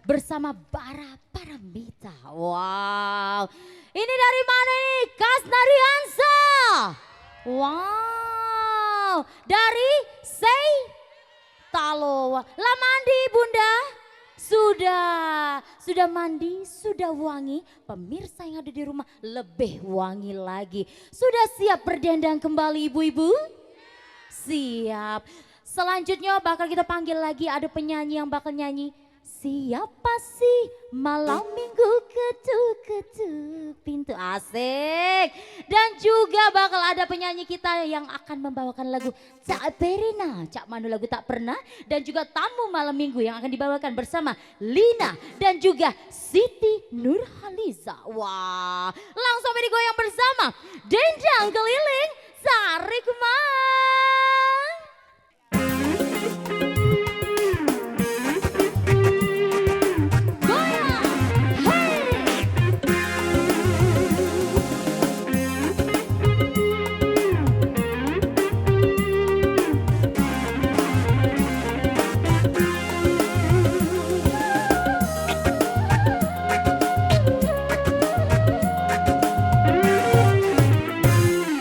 bersama Bara Paramita. Wow, ini dari mana ini? Kasnariansa. Wow, dari Sei Talowa. Lah mandi Bunda? Sudah mandi, sudah wangi. Pemirsa yang ada di rumah lebih wangi lagi. Sudah siap berdendang kembali ibu-ibu? Siap. Selanjutnya bakal kita panggil lagi, ada penyanyi yang bakal nyanyi. Siapa sih malam minggu ketuk-ketuk pintu, asik. Dan juga bakal ada penyanyi kita yang akan membawakan lagu Cak Perina, Cak Manu lagu tak pernah. Dan juga tamu malam minggu yang akan dibawakan bersama Lina dan juga Siti Nurhaliza. Wah, langsung digoyang bersama Dendang Keliling Sari Kemang.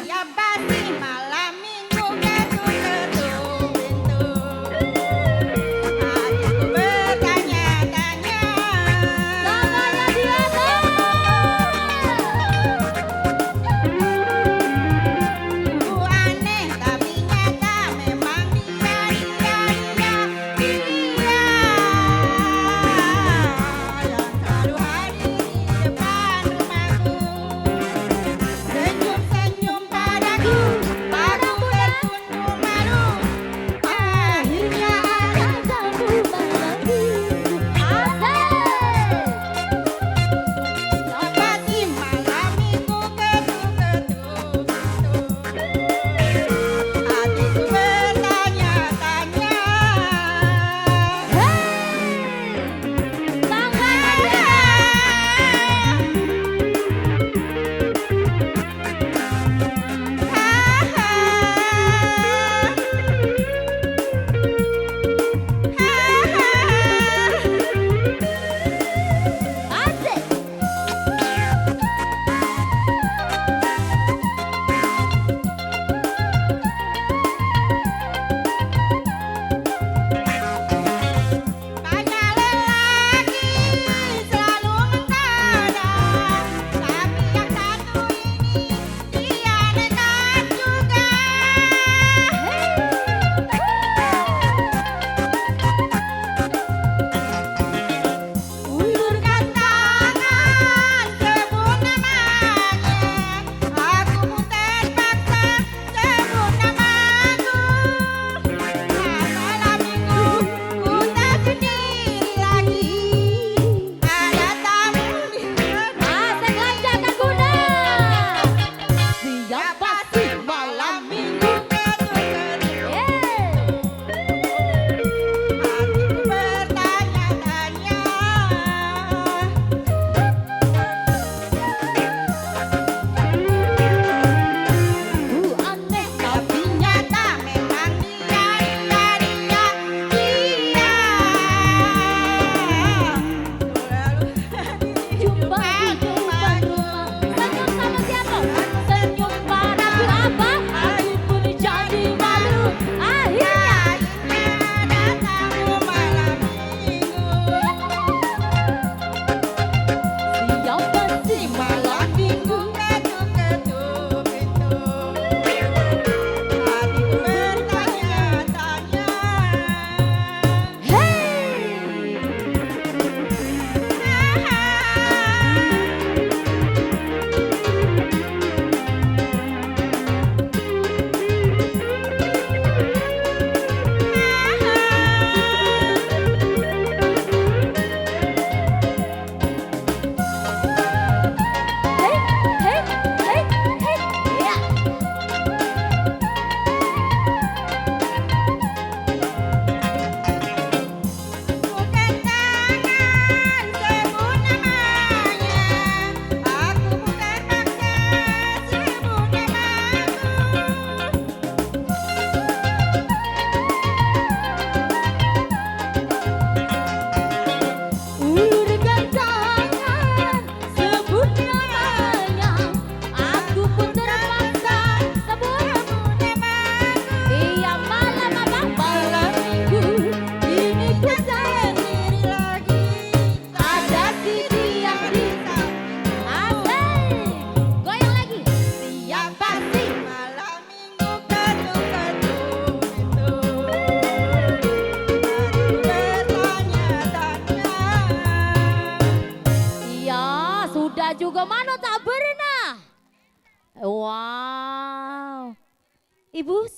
Ya pasti malam minggu kan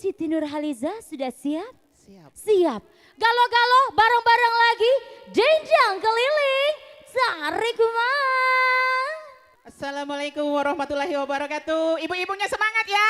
Siti Nurhaliza sudah siap? Siap. Siap. Galo-galo bareng-bareng lagi. Jenjang keliling. Tarik kumang. Assalamualaikum warahmatullahi wabarakatuh. Ibu-ibunya semangat ya.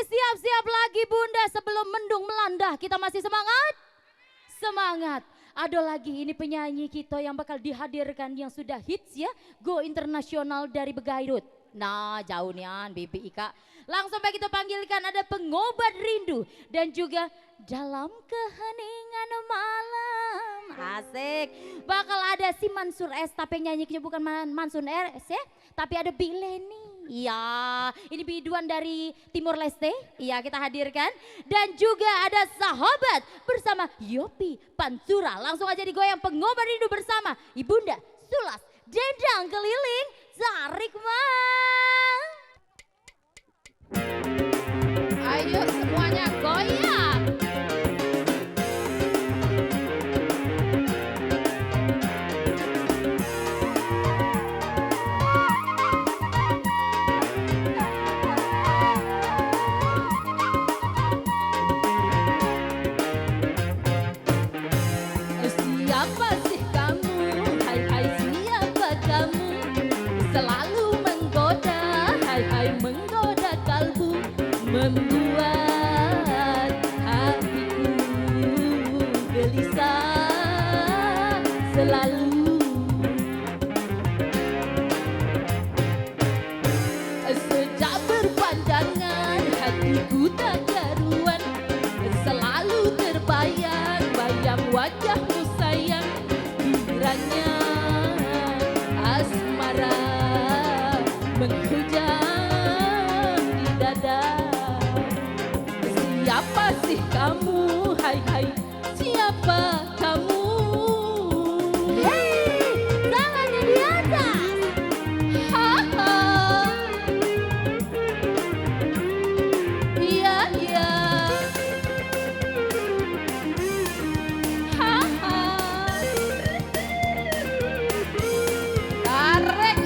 siap-siap lagi Bunda sebelum mendung melanda. Kita masih semangat? Semangat. Ada lagi ini penyanyi kita yang bakal dihadirkan yang sudah hits ya. Go internasional dari Begairut. Nah jauh nian Bibi Ika. Langsung baik kita panggilkan ada pengobat rindu. Dan juga dalam keheningan malam. Asik. Bakal ada si Mansur S. Tapi yang nyanyinya bukan Mansur S ya. Tapi ada Bileni. Iya, ini biduan dari Timur Leste. Iya, kita hadirkan. Dan juga ada sahabat bersama Yopi Pantura. Langsung aja digoyang pengobat rindu bersama Ibunda Sulas Dendang Keliling Tarik Mang. Ayo semuanya goyang. Siapa sih kamu? Hai hai siapa kamu? Selalu menggoda, hai hai menggoda kalbu, membuat hatiku gelisah selalu. Sejak berpandangan hatiku tak karuan, selalu terbayang-bayang wajahmu sayang, kiranya asmara menghujam di dada. Siapa sih kamu? Hai hai siapa kamu? Hei, tangannya di atas. Ha ha. Iya iya. Ha ha. Tarik.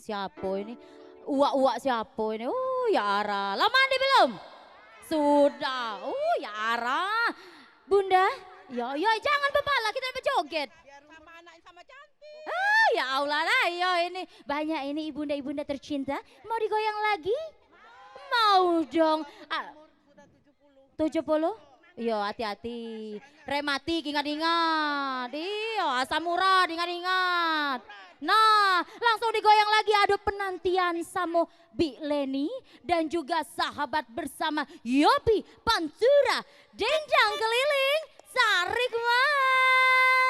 siapa ini? Uak-uak siapa ini? Oh ya Ara. Lama mandi belum? Sudah. Oh ya Ara. Bunda, ya jangan bebala kita berjoget. Biar sama anak sama cantik. Ah ya Allah lah, ya ini banyak ini ibunda-ibunda tercinta. Mau digoyang lagi? Mau dong. Ah, Umur sudah 70. 70? Yo hati-hati. Rematik ingat-ingat. Iya, asam urat ingat-ingat. Nah, langsung digoyang lagi adu penantian sama Bi Leni dan juga sahabat bersama Yopi Pantura. Dendang keliling, sarik wah.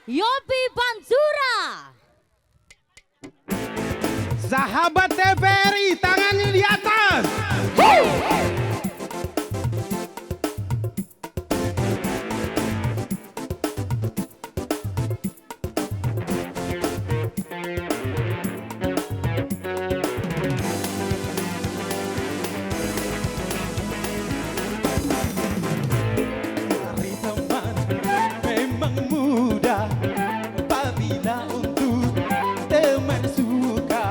Yopi Pantura. Sahabat TVRI, tangannya di atas. Cari teman memang mudah apabila untuk teman suka.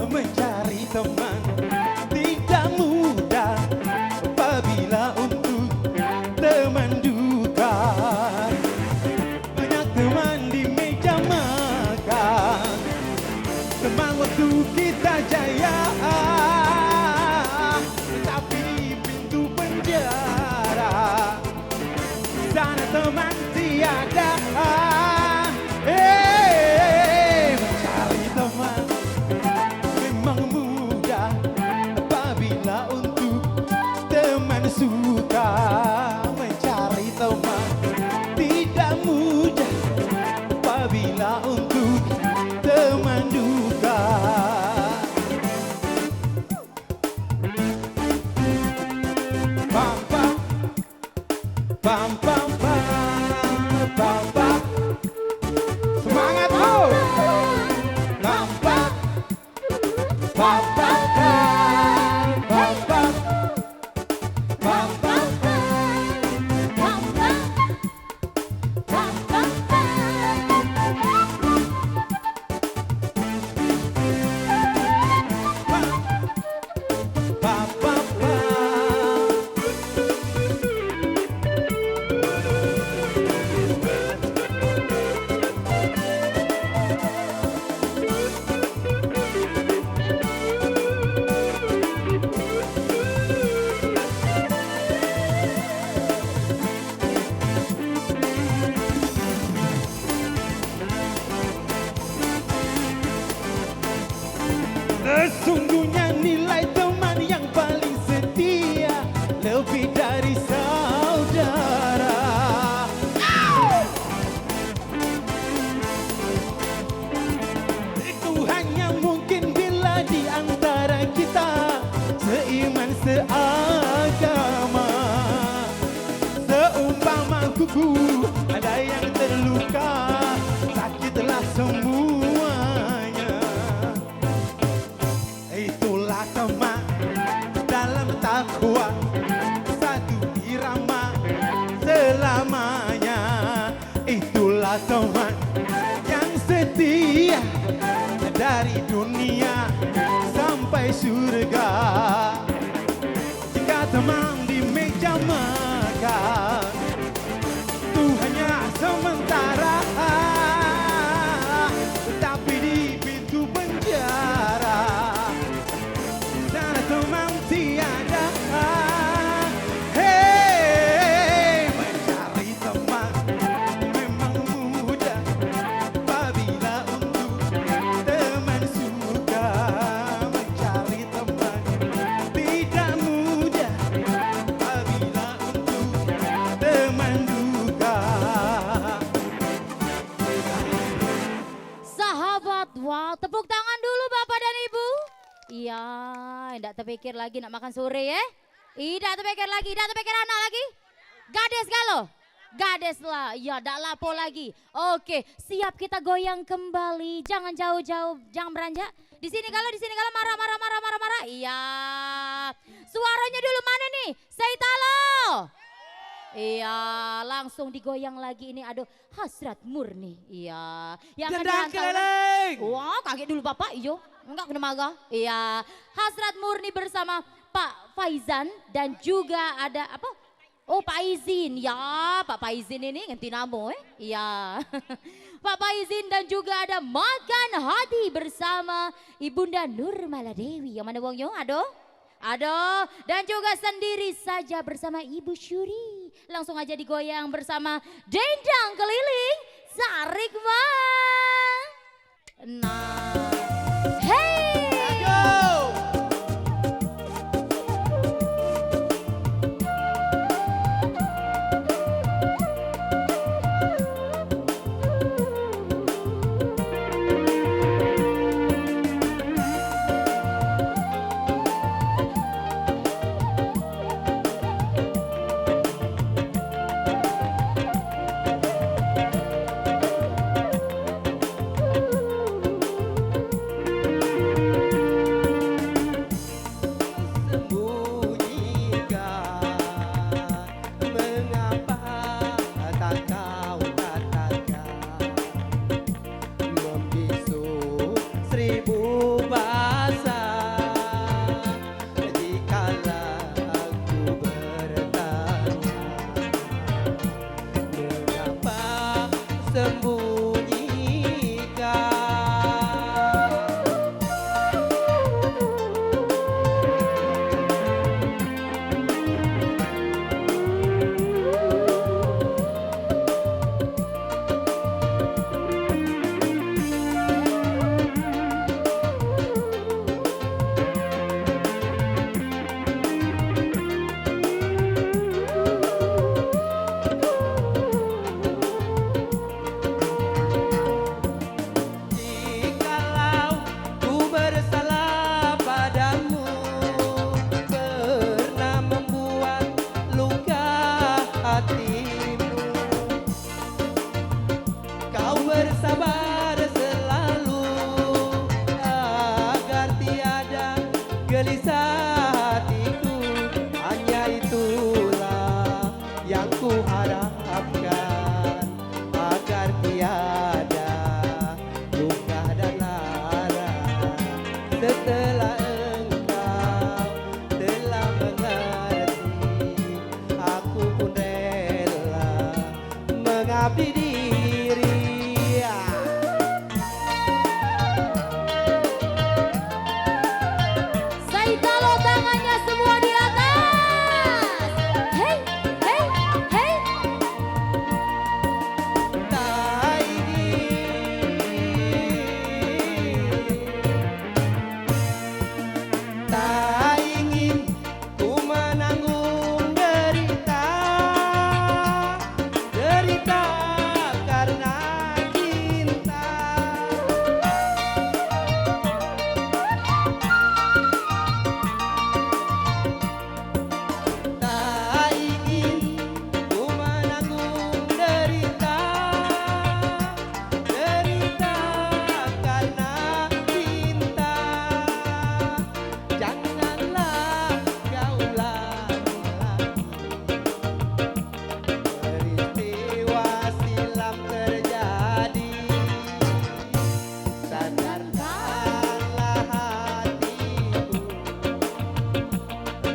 Mencari teman tidak mudah apabila untuk teman duka. Banyak teman di meja makan, teman waktu kita jaya, tapi di pintu penjara sana teman tiada. Mencari teman memang mudah apabila untuk teman suka. Mencari teman tidak mudah apabila untuk teman duka. Pam pam pam pam pam pam pam. Semangat lo. Pam pam pam pam pam pam pam pam pam. Pam pam pam. Sesungguhnya nilai teman yang paling setia lebih dari saudara. Itu hanya mungkin bila di antara kita seiman seagama. Seumpama kuku ada yang terluka, sakitlah semuanya. Itulah teman dalam takwa, satu irama selamanya. Itulah teman yang setia dari dunia sampai surga. Jika teman di meja makan itu hanya sementara, tetapi di pintu penjara sana teman tiada. Mencari teman memang mudah apabila untuk teman suka. Mencari teman tidak mudah apabila untuk teman duka. Sahabat, wow, tepuk tangan dulu Bapak dan Ibu. Iya, tidak terpikir lagi nak makan sore ya. Tidak terpikir lagi, tidak terpikir anak lagi. Gades kalau? Gades lah, ya tidak lapo lagi. Oke, siap kita goyang kembali. Jangan jauh-jauh, jangan beranjak. Di sini kalau marah. Iya. Suaranya dulu mana nih? Say talo. Iya, langsung digoyang lagi ini. Aduh, hasrat murni. Iya. Yang akan dihantarkan. Wah, kaget dulu Bapak. Iyo, enggak kena marah. Iya. Hasrat murni bersama Pak Faizan dan juga ada apa? Oh, Pak Izin. Ya, Pak Faizin ini nganti namo Iya. Pak Faizin dan juga ada Makan Hati bersama Ibunda Nurmala Dewi. Yang mana wongnya? Aduh, dan juga sendiri saja bersama Ibu Syuri. Langsung aja digoyang bersama Dendang Keliling Sarik Bang. Nah, hey. yang ku harapkan, agar tiada luka dan lara setelah engkau telah mengerti. Aku pun rela mengabdi diri. Saya taruh tangannya semua di atas. Hey, hey, hey. Tak ingin, tak ingin ku menanggung derita, derita karena cinta. Tak ingin ku menanggung derita, derita karena cinta. Janganlah kau ulangi lagi peristiwa silam terjadi. Sadarkanlah hatiku,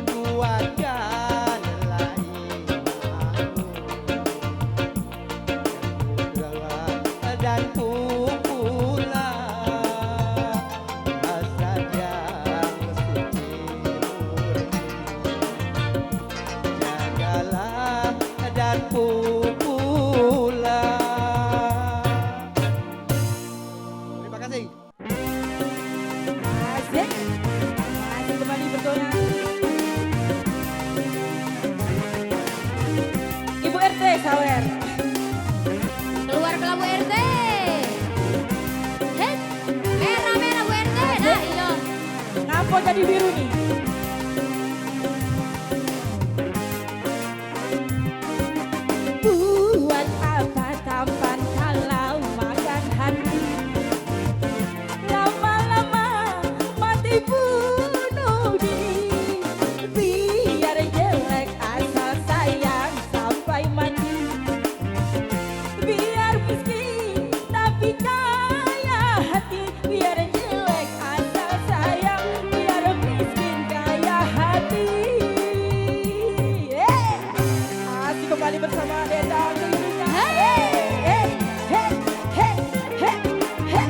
kuatkanlah imanmu, dan pukullah hasrat yang suci murni. Jagalah dan pukullah. Terima kasih. Asik. Masih kembali bergoyang. Ibu RT sawer. Keluar Bu RT. Hei, merah-merah Bu RT. Nah, iya. Ngapa jadi biru nih? Buat apa tampan kalau makan hati? Lama-lama mati bunuh diri. Biar jelek asal sayang sampai mati. Biar miskin tapi kaya hati. Biar jelek asal sayang, biar miskin kaya hati. Asik kembali bersama Dendang Indonesia. Hey, hey, hey, hey, hey.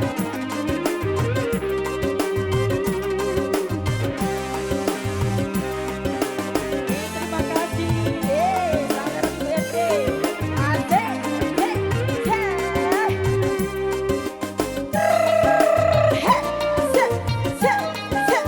Terima kasih. Saudara BRT. Asik. Hey, hey. Hey, set, set, set.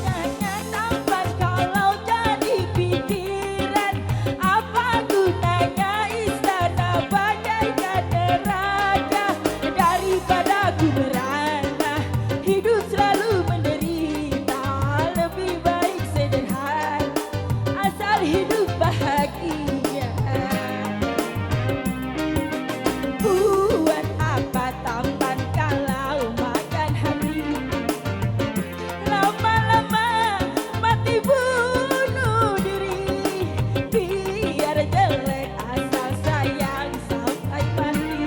Nanya tampan kalau jadi pikiran. Apa gunanya istana bagaikan neraca? Daripada ku merana, hidup selalu menderita. Lebih baik sederhana, asal hidup bahagia. Buat apa tampan kalau makan hati? Lama-lama mati bunuh diri. Biar jelek asal sayang sampai mati.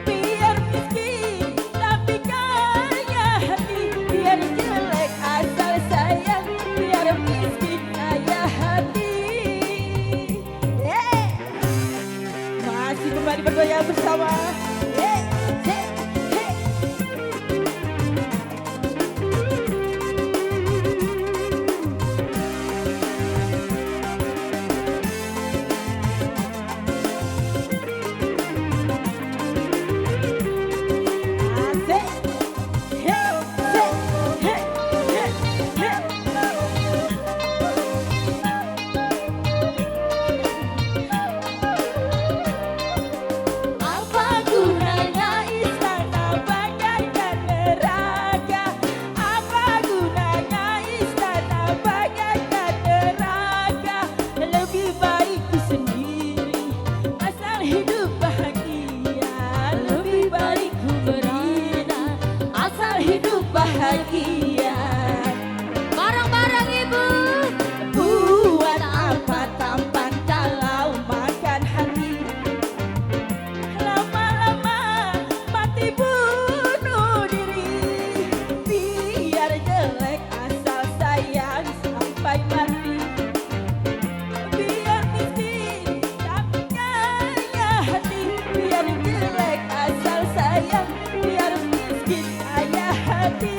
Biar miskin tapi kaya hati. Biar jelek asal sayang, biar miskin kaya hati. Masih kembali bergoyang bersama. Hey, hey, hey. Asik. Hey, hey, hey, hey, hey. Apa bahagia. Bareng-bareng ibu. Buat apa tampan kalau makan hati? Lama-lama mati bunuh diri. Biar jelek asal sayang sampai mati. Biar miskin tapi kaya hati. Biar jelek asal sayang, biar miskin kaya hati.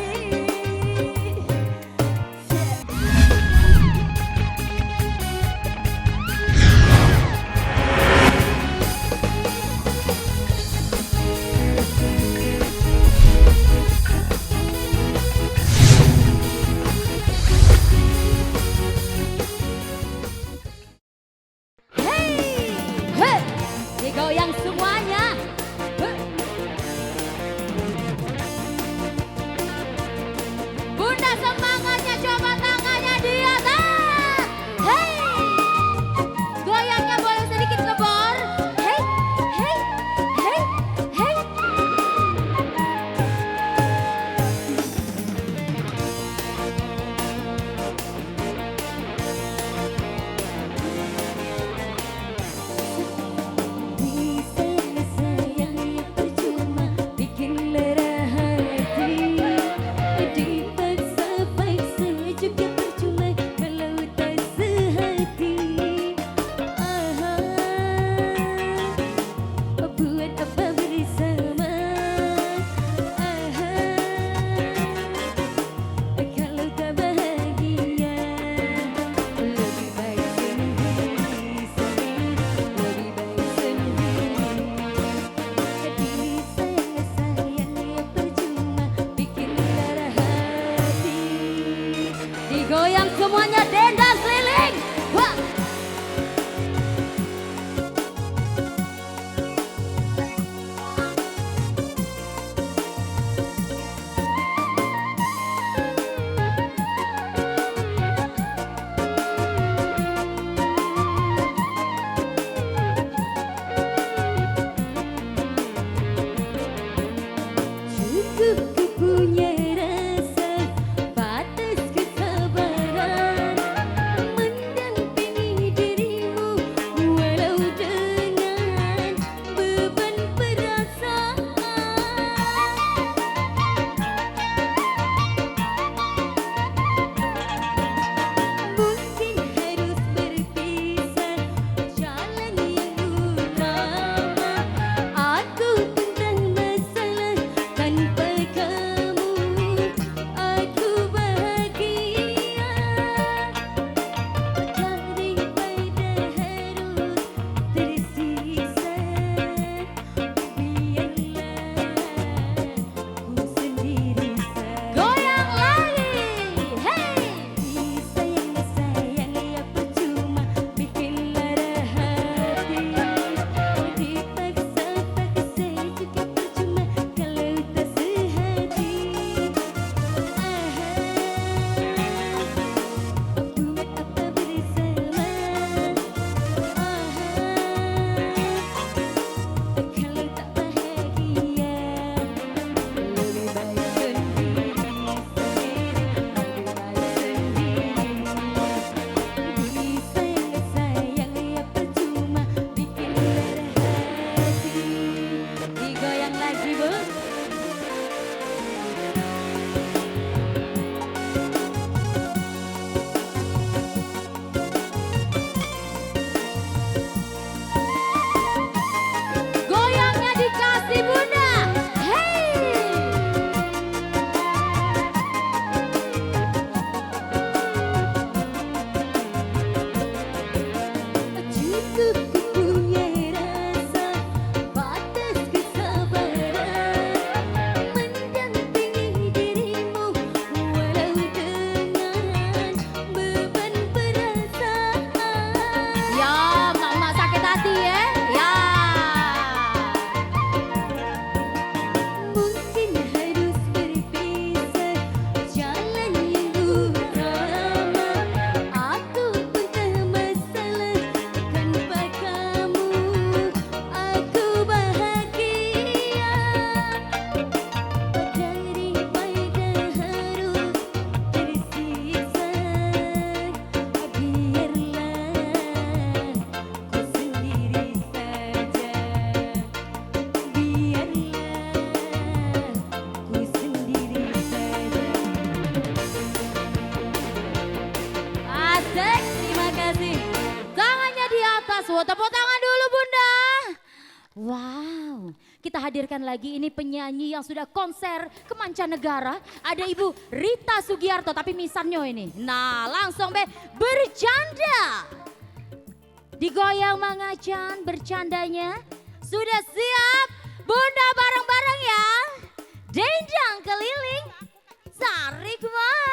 Hei, digoyang semuanya. Hei. Bunda semangatnya, coba tangannya di atas. Hei, goyangnya boleh sedikit ngebor. Hei, hei, hei, hei. Sayang percuma bikin lerah hati. Dipaksa-paksa juga percuma kalau tak sehati. Buat apa bersama? Kalau tak bahagia, lebih baik sendiri, lebih baik sendiri. Sayang percuma bikin lerah hati. Digoyang semuanya, dendang keliling. Wah. Cukup ku punya rasa, batas kesabaran, mendampingi dirimu walau dengan beban perasaan. Mungkin harus berpisah jalan yang utama. Aku tentang masalah tanpa kamu, aku bahagia. Daripada harus tersisa, biarlah ku sendiri saja. Goyang lagi, hey. Sayang ya percuma bikin lerah hati. Dipaksa-paksa juga percuma kalau tak sehati. Wow, kita hadirkan lagi ini penyanyi yang sudah konser ke mancanegara. Ada Ibu Rita Sugiarto, tapi misannya ini. Nah langsung bercanda. Digoyang mengacan bercandanya. Sudah siap? Bunda bareng-bareng ya. Dendang keliling, tarik mah.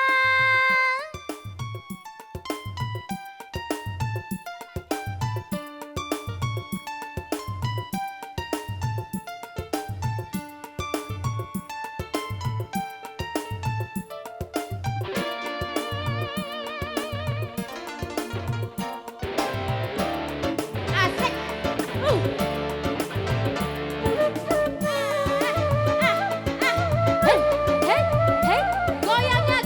Asik. Hei, hei, hei, goyangnya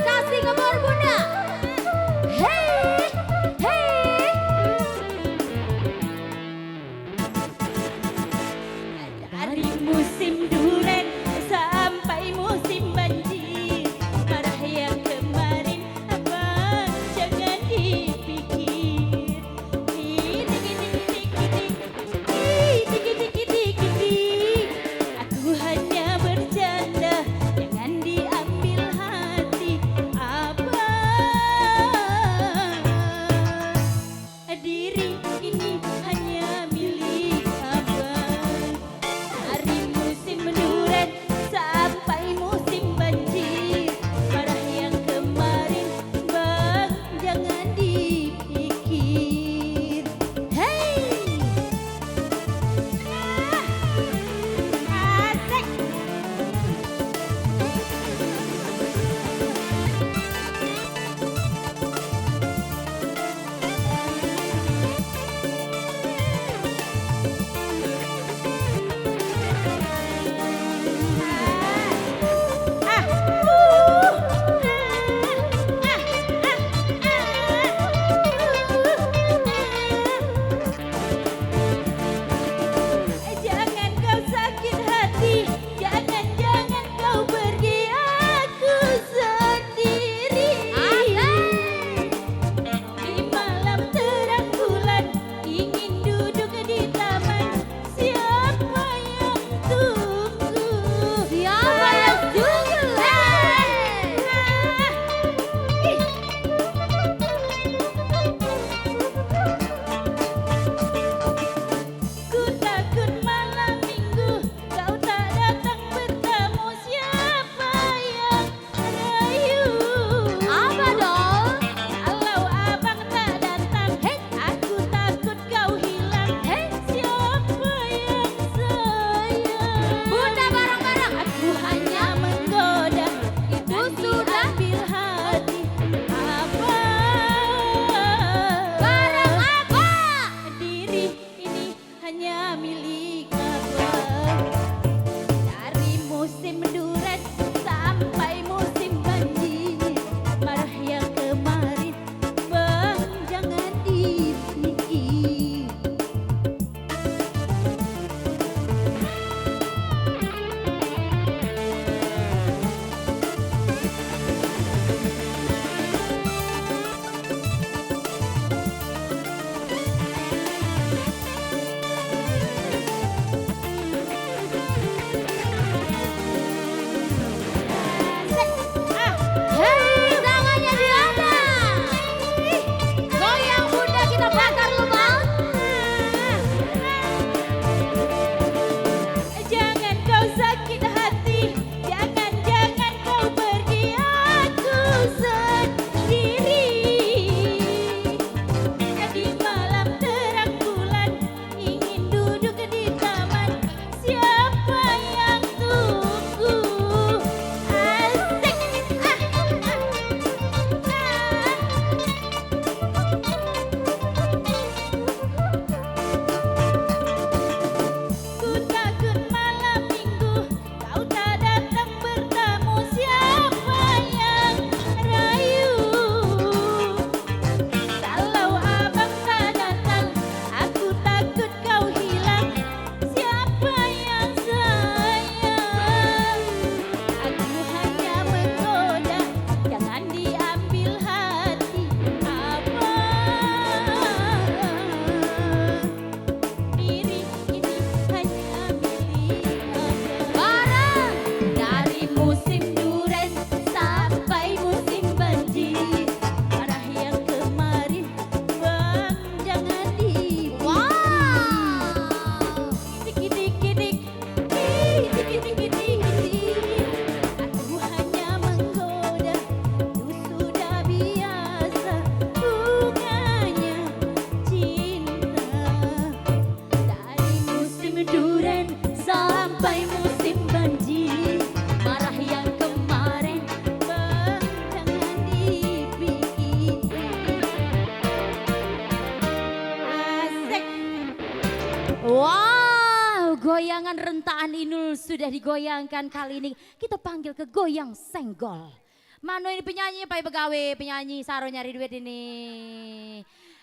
goyangan rentaan Inul sudah digoyangkan, kali ini kita panggil ke goyang senggol. Mano ini penyanyi, Pak Begawe, penyanyi Saro nyari duit ini.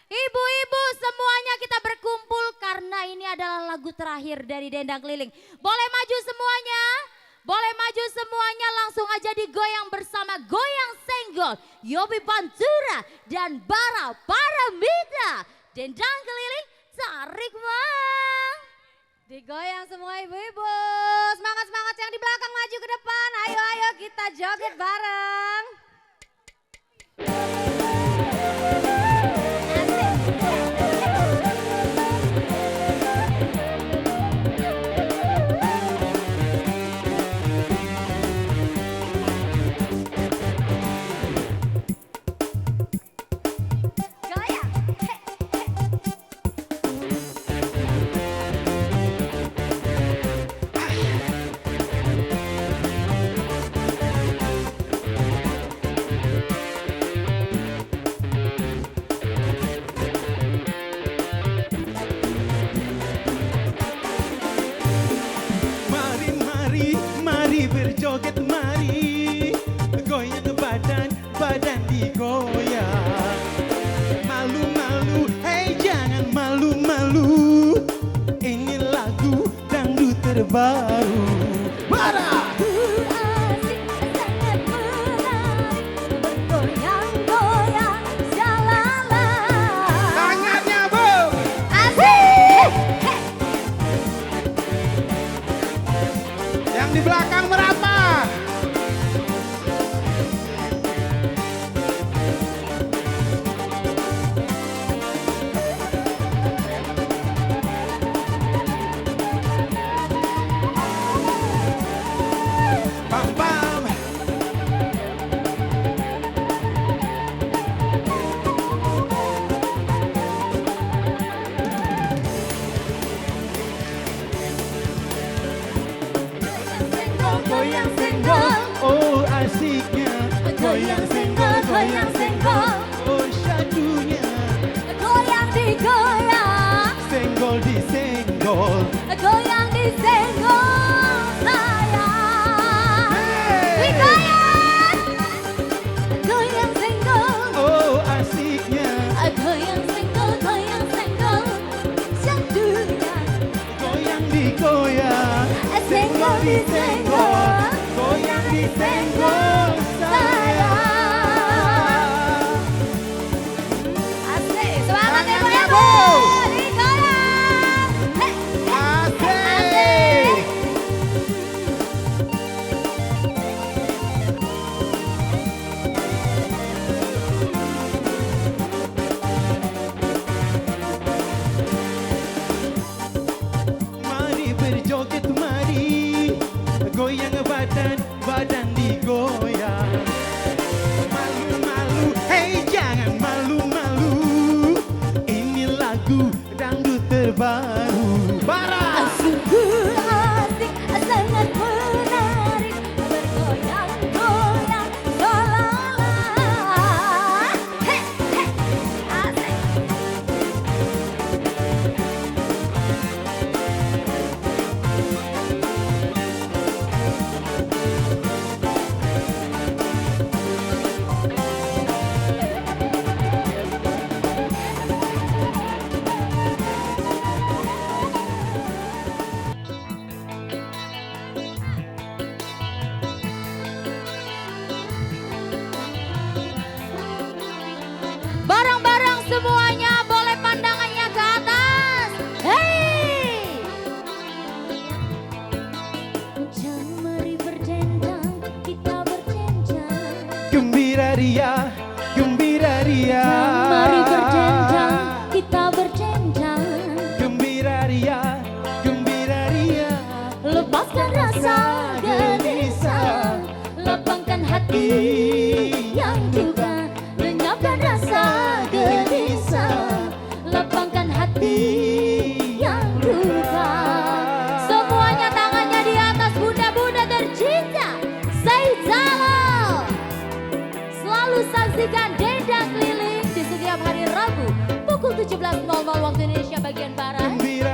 Ibu-ibu semuanya kita berkumpul karena ini adalah lagu terakhir dari Dendang Keliling. Boleh maju semuanya? Boleh maju semuanya, langsung aja digoyang bersama goyang senggol. Yobi Pantura dan Bara Paramita. Dendang Keliling, tarik bang. Digoyang semua ibu-ibu. Semangat-semangat yang di belakang maju ke depan. Ayo kita joget bareng. Mari berjoget mari, goyang badan, badan digoyang. Malu-malu, hei jangan malu-malu, ini lagu dangdut terbaru. Bara! Asik, sangat menarik, bergoyang-goyang, jalala. Tangannya bu! Asik! Yang di belakang merata. Bam bam. Goyang senggol, Oh asiknya. goyang senggol, goyang senggol. Oh syadunya. Goyang digoyang, Senggol disenggol. goyang disenggol sayang. Digoyang, goyang senggol, Oh asiknya. goyang senggol, goyang senggol. Syadunya, Goyang digoyang. senggol disenggol, Goyang disenggol sayang. Asik, semangat ya Bu, ya Bu. Digoyang. Hei, Asik. Mari berjoget mari, goyang badan, badan digoyang. Malu-malu, hei jangan malu-malu, ini lagu dangdut terbaru. Bara! sungguh asik, sangat menarik, bergoyang-goyang, solala. Hei, hei, asik. Bareng-bareng semuanya, boleh pandangannya ke atas. Hei! Mari berdendang, kita berjenjang. Gembira ria, gembira ria. Mari berdendang, kita berjenjang. Gembira ria, gembira ria. Lepaskan rasa gelisah, lapangkan hati yang duka. Lenyapkan rasa gelisah, lapangkan hati yang duka. Semuanya tangannya di atas, bunda-bunda tercinta. Say Zalo. Selalu saksikan Dendang Keliling di setiap hari Rabu pukul 17.00 waktu Indonesia bagian Barat. Gembira